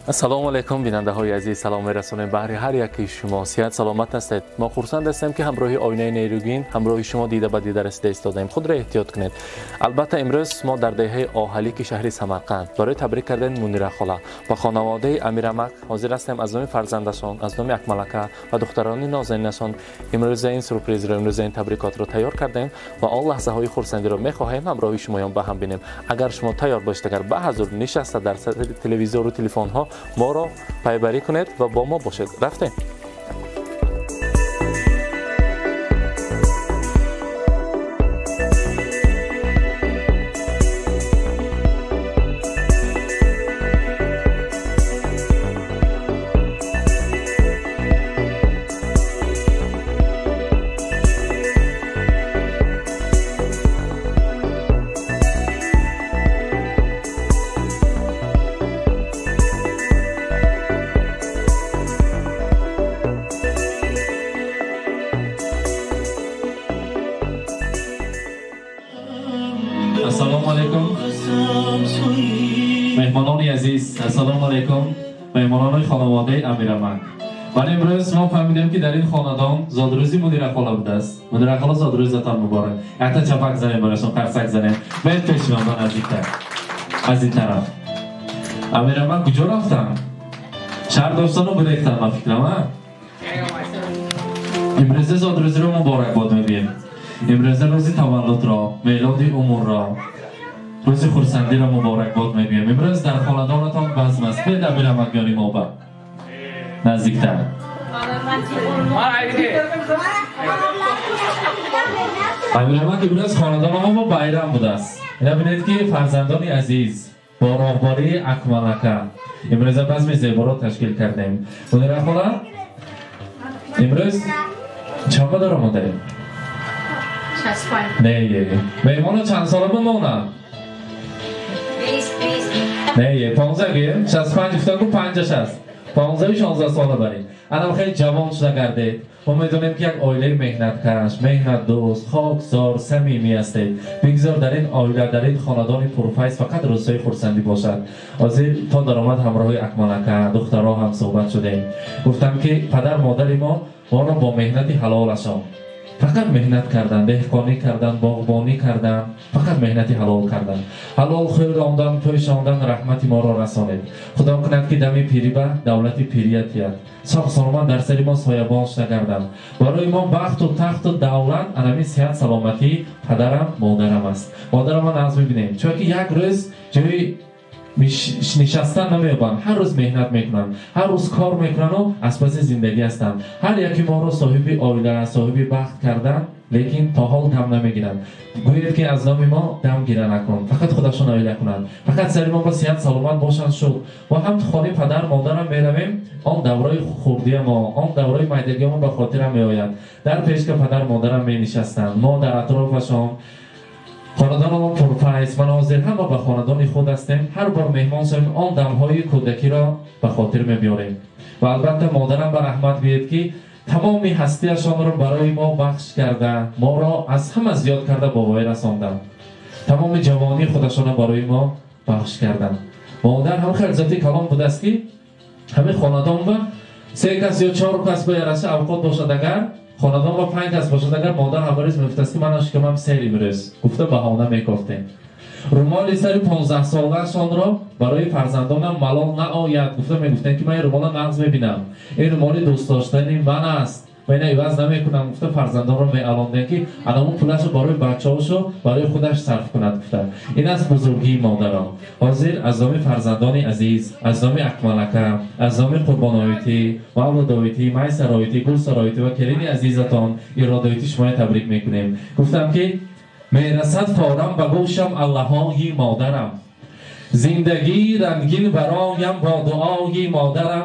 السلام علیکم بیننده های عزیز، سلام میرسونیم به هر یکی شما. صحت سلامت هستید. ما خرسند هستیم که همراه آینه نیروگین همراه شما دیده به دیده رسیده ایستادیم. خود را احتیاط کنید. البته امروز ما در دهه آهلیک شهر سمرقند برای تبریک کردن منیره خاله و خانواده امیرمک حاضر هستیم از نام فرزندشان، از نام اکملکه و دختران نازنینشان امروز این سورپرایز را، امروز این تبریکات را تیار کردیم و آن لحظه های خرسندی را می‌خواهیم همراه شما با هم ببینیم. اگر شما تیار باشید، اگر به حضور نشسته در تلویزیون و تلفن ها ما را پیبری کنید و با ما باشید. رفتیم. السلام علیکم مهمانان عزیز، السلام علیکم مهمانان خانواده امیرمک. ولی امروز ما فهمیدیم که در این خاندان زادروزی منیره خاله بوده است. منیره خاله زادروزتان مبارک. حتی چپک زنیم برایشون، قرصک زنیم. باید پیش من نزدیکتر. از این طرف امیرمک کجا رفتن؟ شهر داستان رو بریختن من فکرم. امروز زادروزی رو مبارک باد میبینیم. امروز روزی تولد را، میلاد امور را، روزی خرسندی را مبارک باد میگویم. امروز در خاندانتان بزم است. بید امیرمک یاری ما با نزدیکتر. امیرمک امروز خاندان ما با بیرم بوده است. اینا بینید که فرزندان عزیز با راهبری اکملکه امروز بزم زیبا را تشکیل کردیم. منیره خاله امروز چند داره ما داریم؟ نه میمانو چند ساله بمونه؟ نه 15 گیم 65 افتاد کو 50 است 15 و 16 ساله بریم. الان خیلی جوان شده گردید. ما میدونیم که یک عائله مهنتکش، مهنت دوست، خاکسار، صمیمی هستید. بگذار در این عائله، در این خاندان پرفیض فقط روزهای خرسندی باشد. از این تا درآمد همراه اکملکه دخترها هم صحبت شدیم. گفتم که پدر مادر ما را با مهنت حلالشان فقط مهنت کردن، دهقانی کردن، باغبانی کردن، فقط مهنتی حلال کردن. حلال خیر راندن، تویش راندن، رحمتی ما را رسانید. خدا کند که دمی پیری به دولتی پیریتیت. ساق سالمان در سری ما سایبان شده گردن. برای ما بخت و تخت و دولت، انمی صحت سلامتی پدرم مادرم است. مادرم ما ناز میبینیم. چون که یک روز جای نشستن نمیابن، هر روز مهنت میکنن، هر روز کار میکنن و از پس زندگی هستن. هر یکی ما رو صاحب عائله، صاحب بخت کردن، لیکن تا حال دم نمیگیرن. گوید که از نام ما دم گیره نکن، فقط خودشون عائله کنن، فقط سری ما با صحت سلامت باشن شد. و هم تو خانه پدر مادرم میرویم، آن دورای خوردی ما، آن دورای میدگی ما به خاطرم میآید. در پیش که پدر مادرم می نشستن، ما در اطرافشان خاندان ما پرفیض مناظر همه به خاندان خود هستیم. هر بار مهمان شویم آن دمهای کودکی را به خاطر میبیاریم. و البته مادرم به رحمت بید که تمامی هستیشان را برای ما بخش کرده، ما را از همه زیاد کرده با وی رساندند. تمام جوانی خودشان را برای ما بخش کردند. مادر هم خیلی ذاتی کلام بوده است که همه خاندان و 3 کس یا 4 کس باید اوقات باشد. اگر خاندان با 5 کس باشد، اگر مادر خبریز میفته است که من اشکمم سری میرس گفته بهانه میگفتیم. رومال سری 15 ساله‌شان را برای فرزندانم ملال نآید گفته میگفتن که من رومال نقض میبینم، این رومال دوست داشتنی من است، من عوض نمیکنم. گفته فرزندان را میالاندن که الان پولش رو برای بچه‌هاشو برای خودش صرف کند. گفته این از بزرگی مادران. حاضر از نام فرزندان عزیز، از نام اکملکه، از نام قربانایتی، مولودایتی، میسرایتی، گلسرایتی و کریم عزیزتان ارادایتی شما تبریک میکنیم. گفتم که میرسد فورم به گوشم اللهی مادرم، زندگی رنگین برایم با دعای مادرم،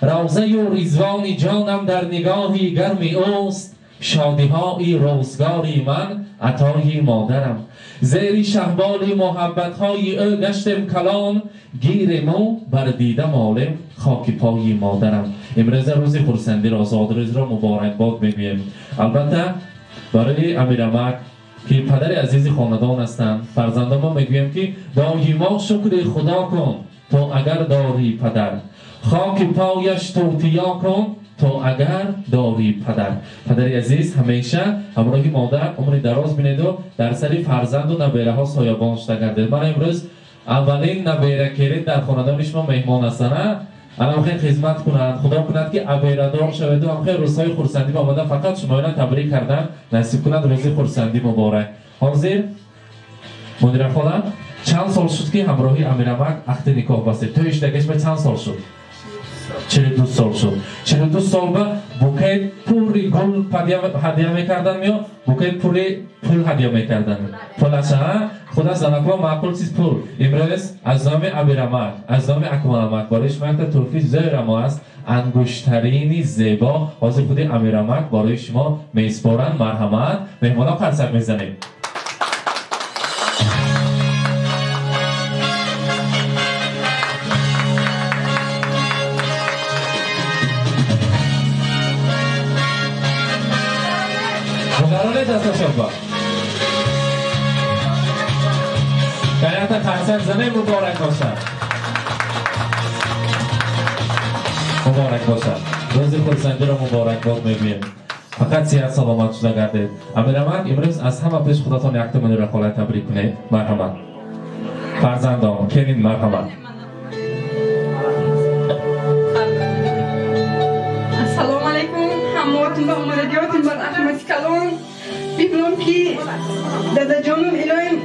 روزه و رضوان جانم در نگاهی گرمی اوست، شادی های روزگاری من عطای مادرم، زیر شهبال محبت های او گشتم کلان، گیر مو بر دیده مالم خاک پای مادرم. امروز روز خرسندی را، زادروز را مبارک باد میگویم. البته برای امیرمک که پدر عزیز خاندان هستند، فرزندان ما میگویم که دائما شکر خدا کن تو اگر داری پدر خاک پایش توتیا کن تو اگر داری پدر. پدری عزیز همیشه همراه مادر عمری دراز بینید و در سر فرزند و نبیره ها سایبان شده گردید. من امروز اولین نبیره کلید در خاندان شما مهمان هستن. الان خیلی خدمت کنند، خدا کند که ابیردار شوید و هم خیلی روزهای خورسندی آمده، فقط شما اینا تبریک کردن نصیب کند روز خورسندی مبارک. حاضر مدیر خانم چند سال شد که همراهی امیرعمک عقد نکاح بستید؟ تو اشتگیش به چند سال شد؟ 42 سال شد. 42 سال به بوکه پوری گل هدیه میکردن یا بوکه پوری پول هدیه میکردن؟ پول اصلا خدا زنکوا معقول چیز پول. امروز از نام امیرعمک، از نام اکمالعمک برای شما یک تحفه زیر ما است، انگشترینی زیبا حاضر خود امیرعمک برای شما میسپارن. مرحمت مهمانا قرصک میزنیم. دستشون با کلیت خرسک زنه مبارک باشد. مبارک باشد. روز خورسندی رو مبارک باد میگویم. فقط صحت سلامت شده گردید. امیرعمک امروز از همه پیش خودتان یک تومانی رخالت تبریک کنید. مرحمت فرزندان کنین. مرحمت. السلام علیکم هموطن و امردیاتون بر احمد کلان. بیبلون که دادا جانم الهیم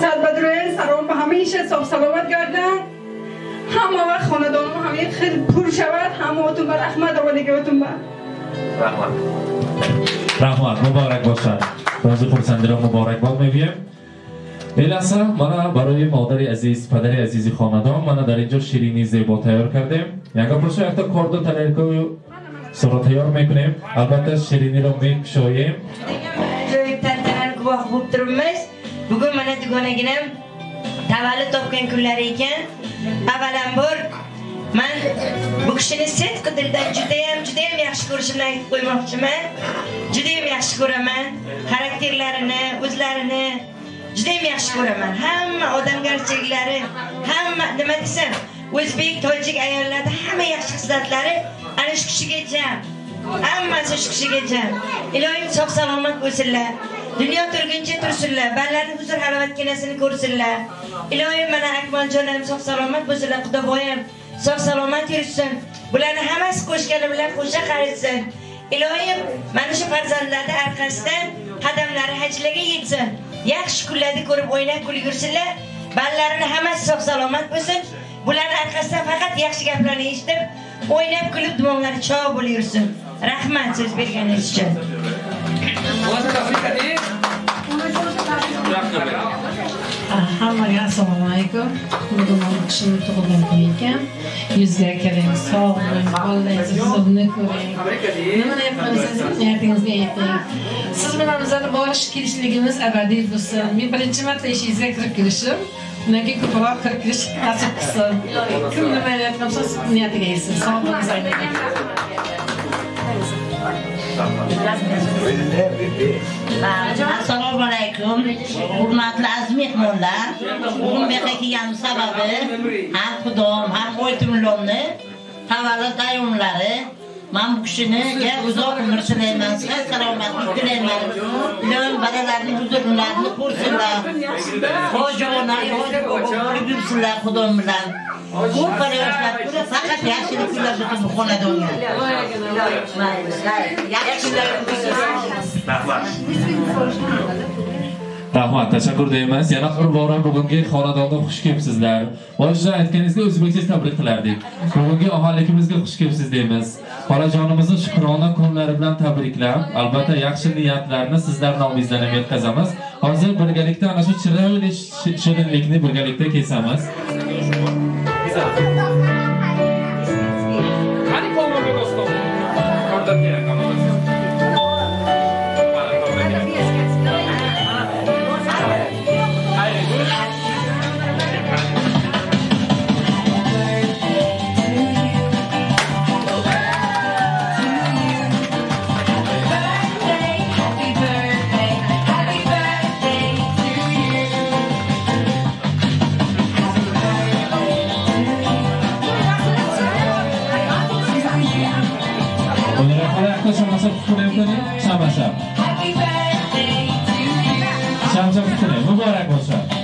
سر بدروی سرام به همیشه صاف سلامت گردن، همه وقت خاندانم همه خیلی پر شود. هموطن بر احمد و نگهتون بر رحمت مبارک باشد. روز خورسندی را مبارک باد میگویم. ایلاسا من برای مادر عزیز پدر عزیزی خاندان من در اینجا شیرینی زیبا تیار کردیم. یک پرسو یک تا کاردو تلرکو سر تیار میکنیم. البته شیرینی رو میکشویم. Vaqt bo'lib turibmiz. Bugun mana dugonaginam tavallud topgan kunlari ekan. Avvalambor men bu kishini sidqi dildan judayam yaxshi ko'rishimni aytib qo'ymoqchiman. Judayam yaxshi ko'raman. Xarakterlarini, o'zlarini judayam yaxshi ko'raman. Hamma odamgarchiliklari, hamma nima desam, o'zbek, tojik ayollarda hamma yaxshi xislatlari ana shu kishigacha. Hammasi shu kishigacha. Ilohim sog' salomat bo'lsinlar. Dünya turguncha tursinlar, ballarning huzur halovat kenasini ko'rsinlar. Ilohim mana Akmaljonlarim sog' salomat bo'lsinlar, Xudoboyim sog' salomat yursin. Bularni hammasi qo'shgani bilan qo'sha qaritsin. Ilohim mana shu farzandlarning orqasidan qadamlari hajlarga yetsin. Yaxshi kunlarni ko'rib o'ynab kulgursinlar. Ballarini hammasi sog' salomat bo'lsin. Bularning orqasidan faqat yaxshi gaplarni eshitib, o'ynab kulib dumonlari chog' bo'lib yursin. Rahmat so'z berganingiz uchun. Hammaga assalomu alaykum. Bugun mana kishini tug'ilgan kun ekan. Yuzga keling, sog' bo'ling, bolalaringizni huzurni ko'ring. Nimani yapmangiz, niyatingizga yeting. Siz bilan bizlarni borish kelishligimiz abadiy bo'lsin. Men birinchi marta ishingizga kirib kelishim. Undan keyin ko'proq kirib kelish nasib qilsin. Kim nima aytgan bo'lsa, niyatiga yetsin. Sog' bo'ling. Assalomu alaykum. Hurmatli aziz mehmonlar. Bugun bu yerga kelganim sababi ham Xudom, ham o'ytimlonni tavallud ayyomlari. Men bu kishiniga uzoq umr tilayman, sihat salomatlik tilayman. Ilohim balalarning huzurlarini ko'rsinlar. Xo'jaonalar, yursinlar Xudom bilan. Ko'p bala yoshlar ko'ra faqat yaxshilik kunlar butun bu xonadonga. Rahmat, tashakkur deymiz. Yana bir bora bugungi xonadonda xush kelibsizlar. Boshida aytganingizga o'zbekcha tabrik qilardik. Bugungi aholikimizga xush kelibsiz deymiz. Xolajonimizni shukrona kunlari bilan tabriklab, albatta yaxshi niyatlarni sizlar nomingizdan ham yetkazamiz. Hozir birgalikda ana shu chiroyli shirinlikni birgalikda kesamiz. Qani qo'lga dostum. Ko'rdatgan kamerasi. muborak bo'lsin.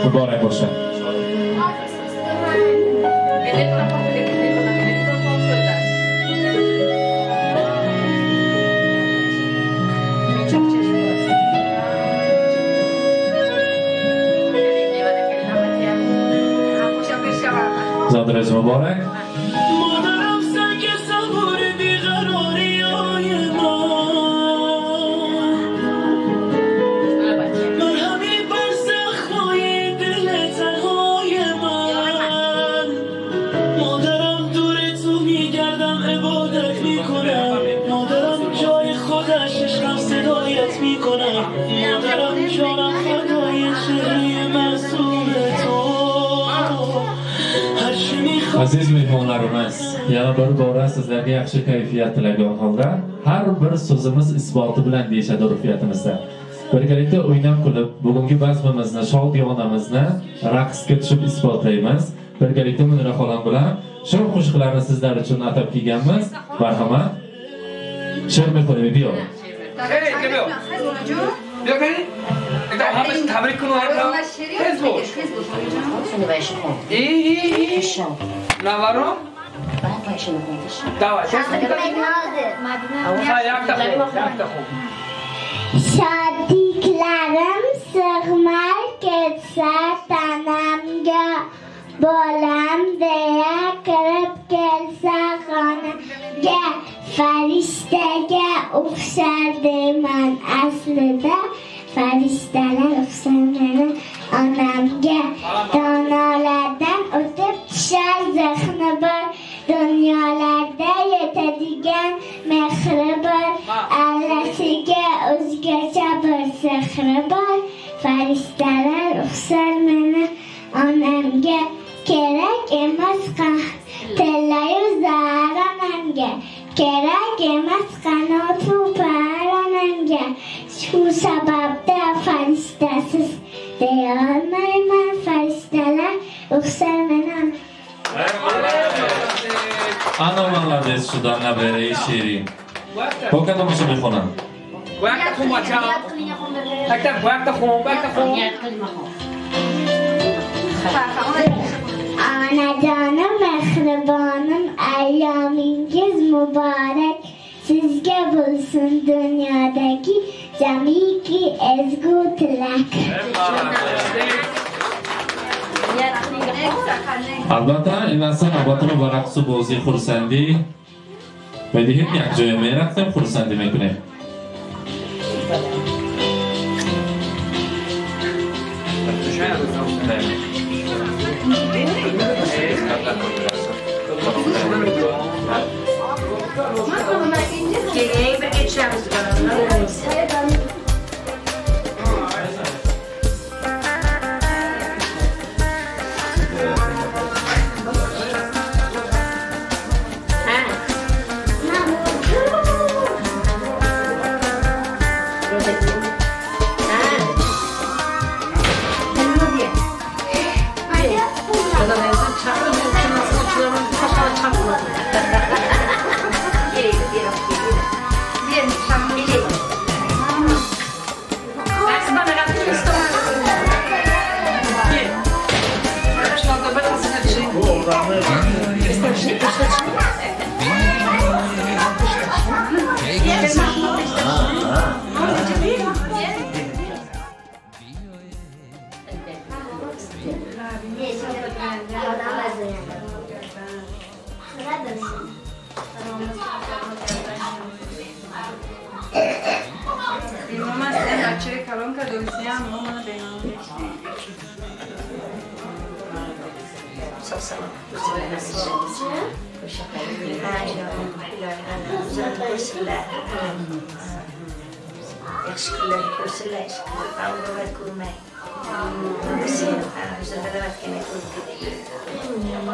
Muborak bo'lsin. Zadrez muborak. Aziz mehmonlarimiz, yana bir bora sizlarga yaxshi kayfiyat tilagan holda har bir so'zimiz isboti bilan deyishadi urfiyatimizda. Birgalikda o'ynab kulib, bugungi bazmimizni, shodiyonamizni raqsga tushib isbotlaymiz. Birgalikda Munira xolam bilan shu qo'shiqlarni sizlar uchun atab kelganmiz. Marhamat. She'r mehmoni biyo. همش تبریک کنو نوارو Şadiklerim sığmar geçse tanamga Bolam diye kırıp gelse xonamga Farishtaga o'xshardiman aslida Farishtalar o'xshamani onamga Donolardan o'tib tushar zehni bor Dunyolarda yetadigan mehri bor Allasiga o'zgacha bir sehri bor Farishtalar o'xshar meni onamga Kerak emas tillayu zar onamga Kerak emas qanotu par onamga Shu sababda farishtasiz deya olmayman Farishtalar o'xshar meni Anomalardes shudan nabere shirin. Poka tomosha mekhonam. Vaqt xumacha. Taktab vaqt xum. Onajonim mehribonim ayyomingiz muborak Sizga bo'lsin dunyodagi jamiki ezgu tilak البته این اصلا نوبت رو با رقص و بازی خورسندی بدهید یک جای میرفتیم خورسندی میکنیم Mamma se faccio calonca dove siamo, mamma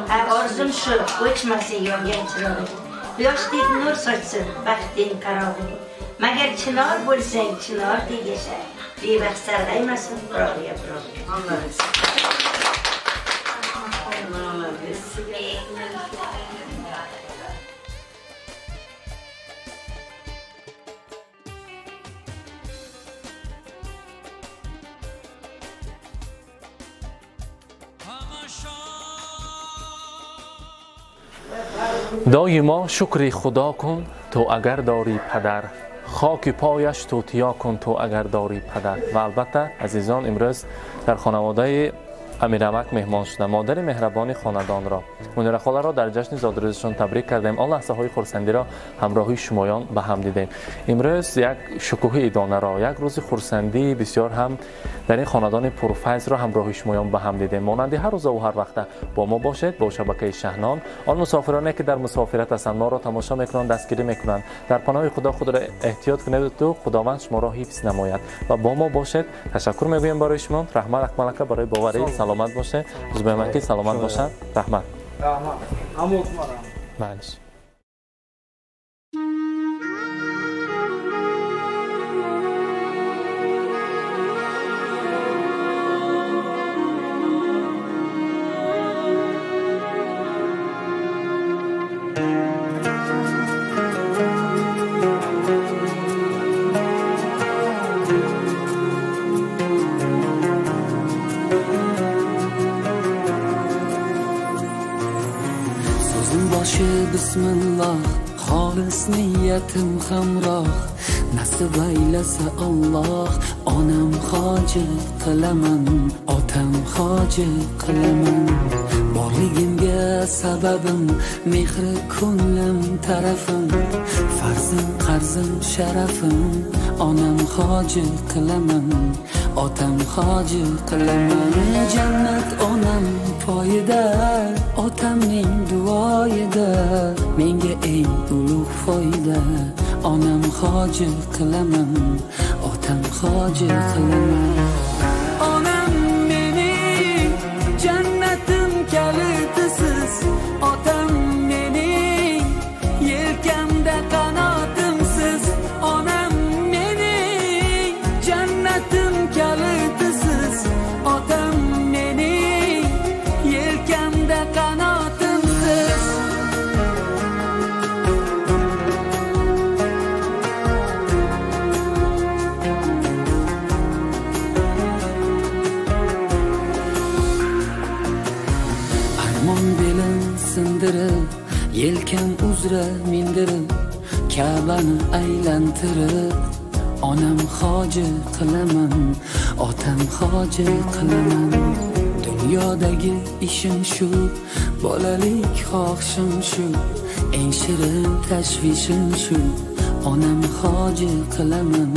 Arzum shu, o'chmasin yongan chirog'ing. Quyoshdek nur sochsin baxting qarog'ing. Magar chinor bo'lsang, chinordek yasha. Bevaqt sarg'aymasin birovga birov. доимо шукри худо кун ту агар дорӣ падар, хоки пояш тутиё кун ту агар дорӣ падар. ва албатта азизон, имрӯз дар хонаводаи амирамак меҳмон шудам. модари меҳрабони хонадонро, мунира холаро дар ҷашни зодирӯзашон табрик кардем. он лаҳзаҳои хурсандиро ҳамроҳи шумоён ба ҳам дидем. имрӯз як шукӯҳи идонаро, як рӯзи хурсандии бисёр ҳам дар ин хонадони пурфайзро ҳамроҳи шумоён ба ҳам дидем. монанди ҳар рӯзаву ҳар вақта бо мо бошед. бо шабакаи Шаҳнон, он мусофироне ки дар мусофират ҳастанд, моро тамошо мекунанд, дастгирӣ мекунанд. дар паноҳи худо худро эҳтиёт кунеду худованд шуморо ҳифз намояд ва бо мо бошед. ташаккур мегӯем барои шумо. раҳмат акмалака барои боварӣ. саломат боше. рӯзбоямакӣ саломат бошад. раҳмат. Маълиш. Bismillah, xolis niyatim hamroh, nasib aylasa Alloh. Onam hoji qilaman, otam hoji qilaman. Borligimga sababim mehri ko'nglim tarafim, farzim qarzim sharafim. Onam hoji qilaman, otam hoji qilaman. Jannat onam poyida, otamning duoyida. Menga eng ulug' foyda. Onam hoji qilaman, otam hoji qilaman. Onam mening jannatim kalitisiz, otam mening yelkamda qanotimsiz. Onam mening jannatim kalitisiz, otam mening yelkamda qanotimsiz. Armon belim sindirib, yelkam uzra mindirib, Ka'bani aylantirib, onam hoji qilaman, otam hoji qilaman. Dunyodagi ishim shu, bolalik xohishim shu, eng shirin tashvishim shu. Onam hoji qilaman,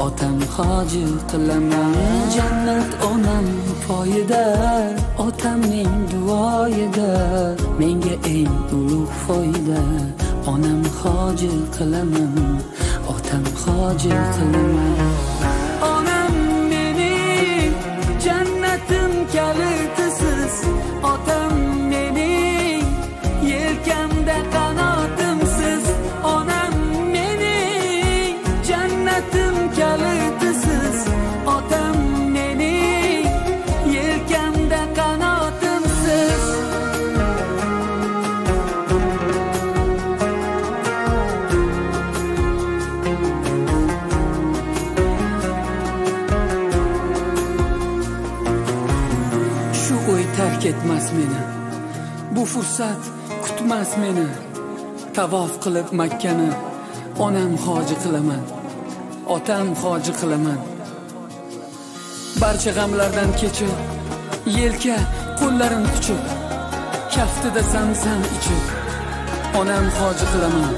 otam hoji qilaman. Jannat onam poyida, otamning duoyida. Menga eng ulug' foyda. Onam hoji qilaman, otam hoji qilaman. Onam mening jannatim kalitisiz, otam mening yelkamda qanotimsiz. Onam mening jannatim kalitisiz, otam mening yelkamda qanotimsiz. Shu o'y tark etmas meni, bu fursat kutmas meni. Tavof qilib Makkani onam hoji qilaman, otam hoji qilaman. Barcha g'amlardan kechib, yelka qo'llarim quchib, kaftida zamzam ichib, onam hoji qilaman,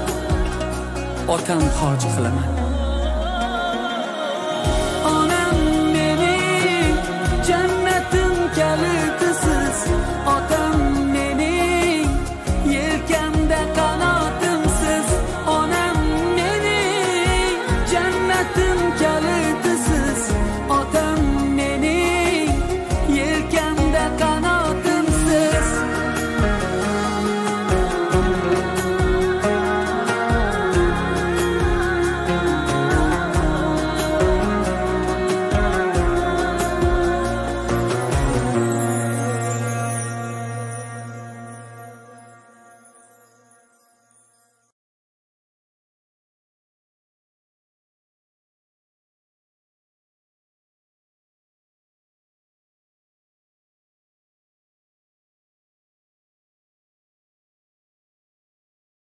otam hoji qilaman.